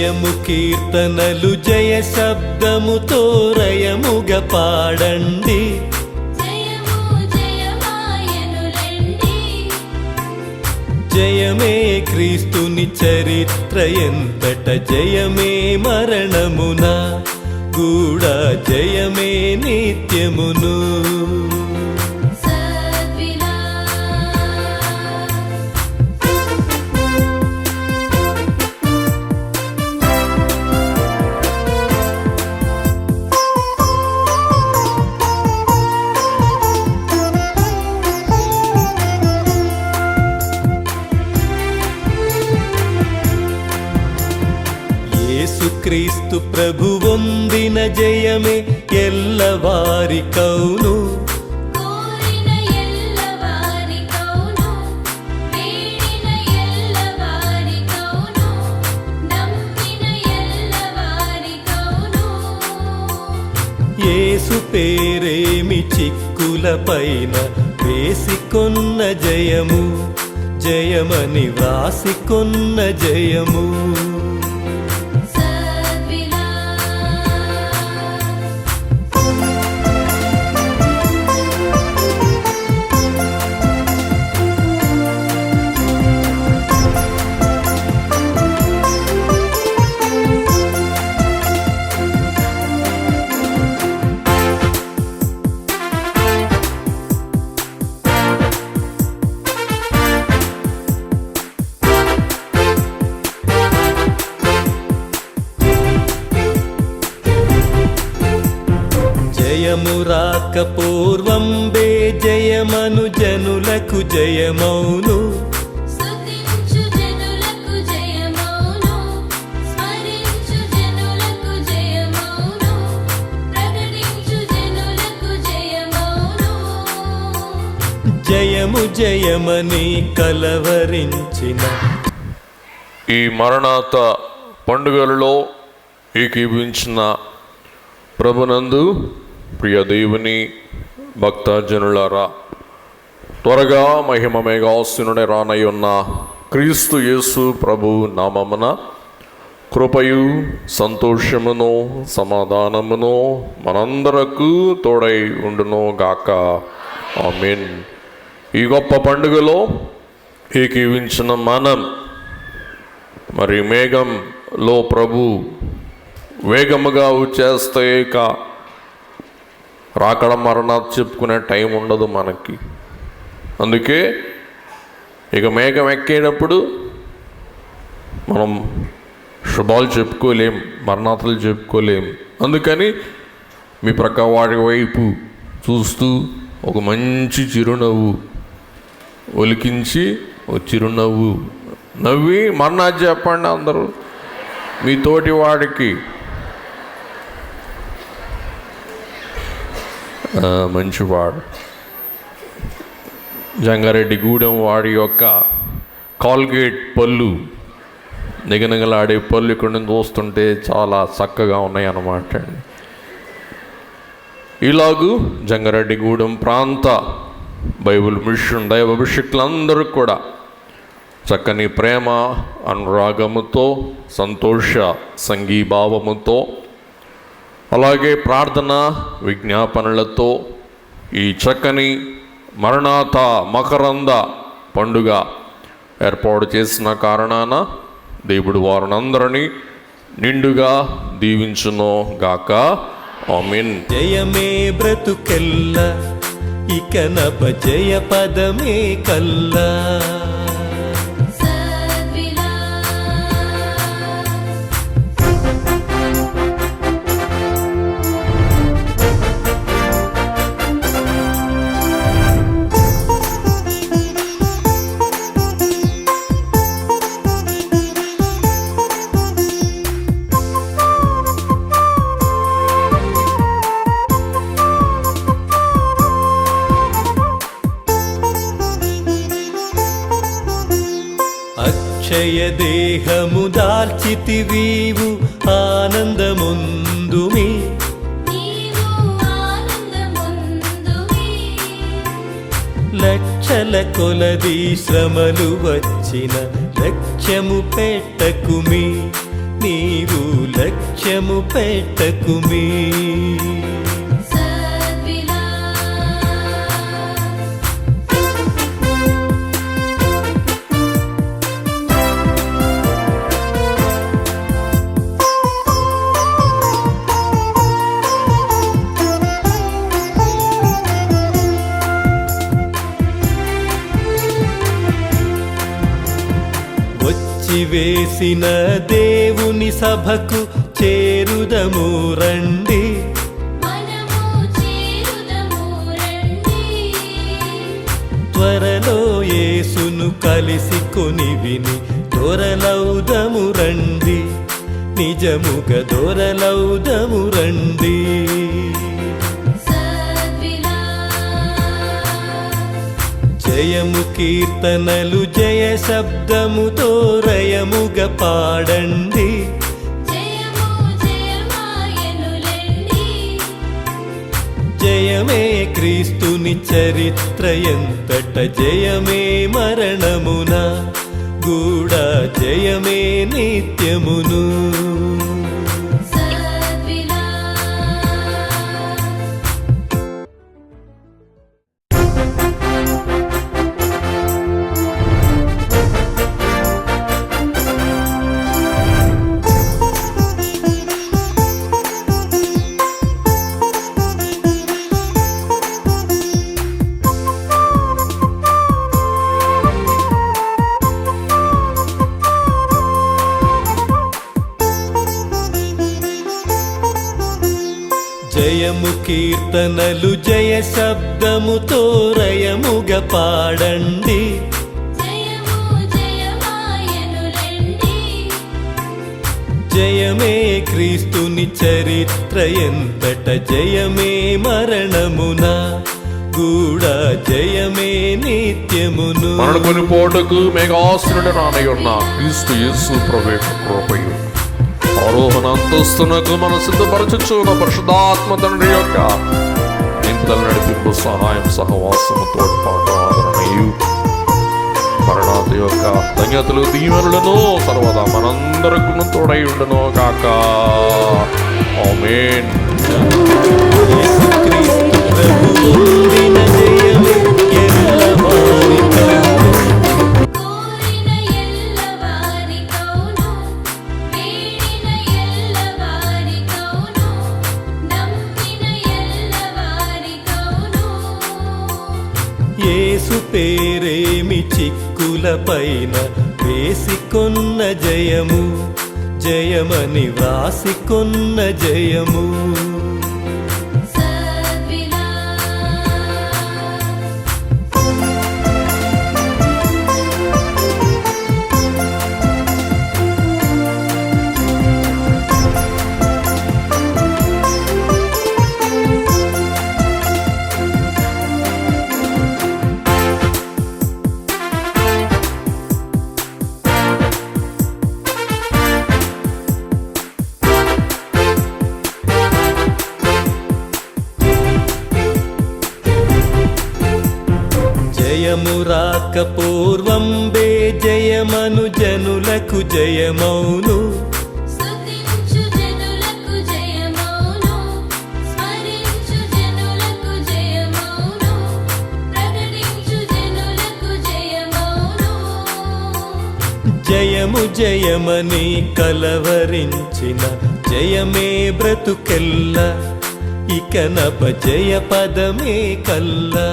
జయము కీర్తనలు జయ శబ్దముతో రయముగ పాడండి. జయమే క్రీస్తుని చరిత్ర ఎంతట జయమే మరణమున కూడా జయమే నిత్యమును. క్రీస్తు ప్రభు పొందిన జయమే ఎల్లవారి కౌను. యేసు పేరేమి చిక్కుల పైన వేసికొన్న జయము, జయమని వ్రాసికొన్న జయము. జయము రాక పూర్వం బే జయమను జనులకు జయమౌను. జయము జయమని కలవరించిన ఈ మరణాత పండుగలలో ఏకీభించిన ప్రభునందు ప్రియ దేవుని భక్తజనులారా, త్వరగా మహిమ మేఘాసనుడే రానయ్యున్న క్రీస్తు యేసు ప్రభు నామమున కృపయు సంతోషమును సమాధానమును మనందరకు తోడై ఉండును గాక. ఆమేన్. ఈ గొప్ప పండుగలో ఏకీవించిన మనం మరి మేఘంలో ప్రభు వేగముగా వచ్చేస్తే ఇక రాకడ మరణాలు చెప్పుకునే టైం ఉండదు మనకి. అందుకే ఇక మేఘం ఎక్కేటప్పుడు మనం శుభాలు చెప్పుకోలేం, మరణాతలు చెప్పుకోలేం. అందుకని మీ ప్రక్క వాడి వైపు చూస్తూ ఒక మంచి చిరునవ్వు ఒలికించి ఒక చిరునవ్వు నవ్వి మరణాలు చెప్పండి అందరూ మీ తోటి వాడికి. మంచివాడు జంగారెడ్డి గూడెం వాడి యొక్క కాల్గేట్ పళ్ళు, నిగనగలాడే పళ్ళు ఇక్కడ నుంచి చూస్తుంటే చాలా చక్కగా ఉన్నాయి అన్నమాట. ఇలాగూ జంగారెడ్డి గూడెం ప్రాంత బైబిల్ మిషన్ దైవ అభిషేకులందరూ కూడా చక్కని ప్రేమ అనురాగముతో, సంతోష సంఘీభావముతో, అలాగే ప్రార్థన విజ్ఞాపనలతో ఈ చక్కని మరణాత మకరంద పండుగ ఏర్పాటు చేసిన కారణాన దేవుడు వారినందరినీ నిండుగా దీవించును గాక. ఆమేన్. జయమే బ్రతుకెల్ల ఇక నభ జయ పదమే కల్లా. అక్షయ దేహము దాల్చితివీవు ఆనందముందుమి. లక్షల కొలది శ్రమలు వచ్చిన లక్ష్యము పెట్టకుమి. నీవు లక్ష్యము పెట్టకుమీ. వేసిన దేవుని సభకు చేరుదము రండి, త్వరలో యేసును కలిసి కొని విని దొరలౌదము రండి, నిజముగా దొరలౌదము రండి. జయము కీర్తనలు జయ శబ్దముతో రయముగా పాడండి, జయమే క్రీస్తుని చరిత్ర ఎంతట జయమే మరణమున గూఢ జయమే నిత్యమును. జయము కీర్తనలు జయ శబ్దముతో రయముగా పాడండి, జయమే క్రీస్తుని చరిత్ర ఎంతట జయమే మరణమున గూఢ జయమే నిత్యమును. మరణకొని పోటకు మేఘాసురుడు రానయ్యున్న క్రీస్తు యేసు ప్రభువు యొక్క కృపయు ఆరోహణ అంతస్తునకు మన సిద్ధపరచుచున్న పరిశుద్ధాత్మ తండ్రి యొక్క నింపుదల నడిపింపు సహాయం సహవాసము తోడ్పాటు ఆదరణయు మరణాత యొక్క ధన్యతలు దీవెనలను సర్వదా మనందరకు తోడై ఉండును గాక. ఆమేన్. యేసు పేరేమి చిక్కుల పైన వేసికొన్న జయము, జయమని వ్రాసికొన్న జయము. జయము రాక పూర్వంబే జయమను జనులకు జయమౌను, జయము జయమని కలవరించిన జయమే బ్రతుకెల్ల, ఇక నభ జయ పదమే కల్లా.